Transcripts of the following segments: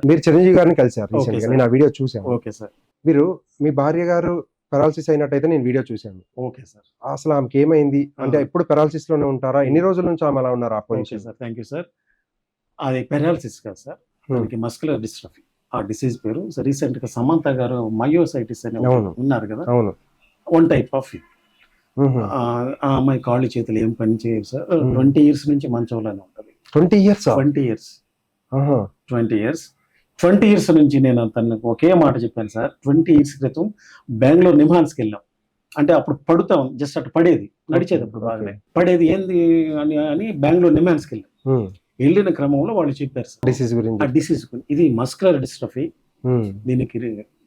మీరు చిరంజీవి గారిని కలిసారు ఓకే రీసెంట్ గా, సార్. నేను ఆ వీడియో చూశాను. Okay sir. మీరు మీ భార్య గారు పెరాలసిస్ అయినట్టయితే నేను వీడియో చూశాను. Okay sir. అసలు ఆమెకి ఏమైంది అంటే ఎప్పుడు పెరాలసిస్ లోనే ఉంటారా? ఎన్ని రోజుల నుంచి ఆమె అలా ఉన్నారు ఆ okay position? Sir. Thank you sir. అది పెరాలసిస్ కాదు సార్, దానికి మస్కులర్ డిస్ట్రఫీ ఆ డిసీజ్ పేరు. సో రీసెంట్ గా సమంత గారు మయోసైటిస్ అని అవును. ఉన్నారు కదా, అవును. వన్ టైప్ ఆఫ్ ఆ అమ్మాయి కాళ్ళు చేతులు ఏం పని చేయవు సార్. 20 years నుంచి మంచంలోనే ఉంటుంది. 20 years? 20 years. ఆహా. 20 years. 20 years నుంచి నేను తనకు ఒకే మాట చెప్పాను సార్. 20 years క్రితం బెంగళూరు నిమ్హాన్స్కి వెళ్ళాం. అంటే అప్పుడు పడుతాం, జస్ట్ అటు పడేది, నడిచేది అప్పుడు బాగానే పడేది, ఏంది అని బెంగళూరు నిమ్హాన్స్కి వెళ్ళాం. వెళ్ళిన క్రమంలో వాళ్ళు చెప్పారు సార్ డిసీజ్ గురించి. ఆ డిసీజ్ ఇది మస్కులర్ డిస్ట్రఫీ, దీనికి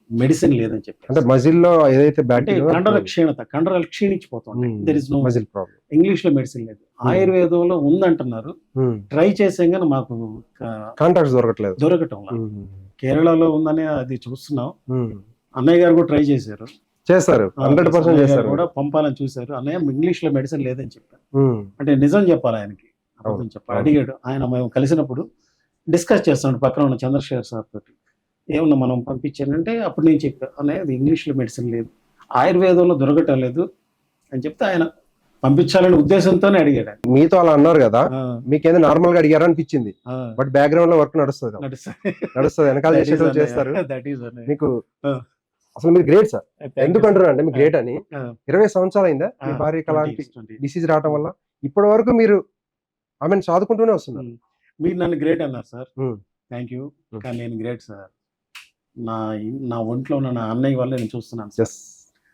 మెడిసిన్ లేదని చెప్పారు. అంటే మజిల్ లో ఏదైతే అంటే బ్యాక్టీరియా కండర క్షీణత, కండరాలు క్షీణించిపోతుంటాయి. There is no muscle problem. English లో మెడిసిన్ లేదు, ఆయుర్వేదంలో ఉందంటున్నారు. ట్రై చేసాం కానీ మాకు కాంటాక్ట్స్ దొరకట్లేదు. దొరకటం కేరళలో ఉందని అది చూస్తున్నాం. అన్నయ్య గారు కూడా ట్రై చేశారు, చేస్తారు, 100% చేస్తారు కూడా పంపాలని చూశారు. అన్నయ్య ఇంగ్లీష్ లో మెడిసిన్ లేదని చెప్పారు. అంటే నిజం చెప్పాలి ఆయనకి, అబద్ధం చెప్పాలి. అడిగాడు ఆయన, మేము కలిసినప్పుడు డిస్కస్ చేస్తున్నాడు పక్కన ఉన్న చంద్రశేఖర్ సార్ తోటి, ఏమన్నా మనం పంపించానంటే అప్పుడు నేను చెప్పాను, అన్నయ్య అది ఇంగ్లీష్లో మెడిసిన్ లేదు, ఆయుర్వేదంలో దొరకటం లేదు అని చెప్తే ఆయన పంపించాలనే ఉద్దేశంతోనే అడిగాడు. మీతో అలా అన్నారు కదా, మీకేదో నార్మల్ గా అడిగారా అనిపించింది, బట్ బ్యాక్గ్రౌండ్ లో వర్క్ నడుస్తుంది, వెనకాల చేసేటోళ్ళు చేస్తారు. మీకు అసలు మీరు గ్రేట్ సార్. ఎందుకంటారు అంటే మీకు గ్రేట్ అని, 20 సంవత్సరాలు అయిందా మీ భార్యకి అలాంటి డిసీజ్ రావటం వల్ల? ఇప్పటి వరకు మీరు ఆమెను సాదుకుంటూనే వస్తున్నారు. మీరు నన్ను గ్రేట్ అన్నారు సార్, థ్యాంక్ యూ. కానీ నేను గ్రేట్ సార్, నా ఒంట్లో ఉన్న నా అన్నయ్య వల్ల నేను చూస్తున్నాను.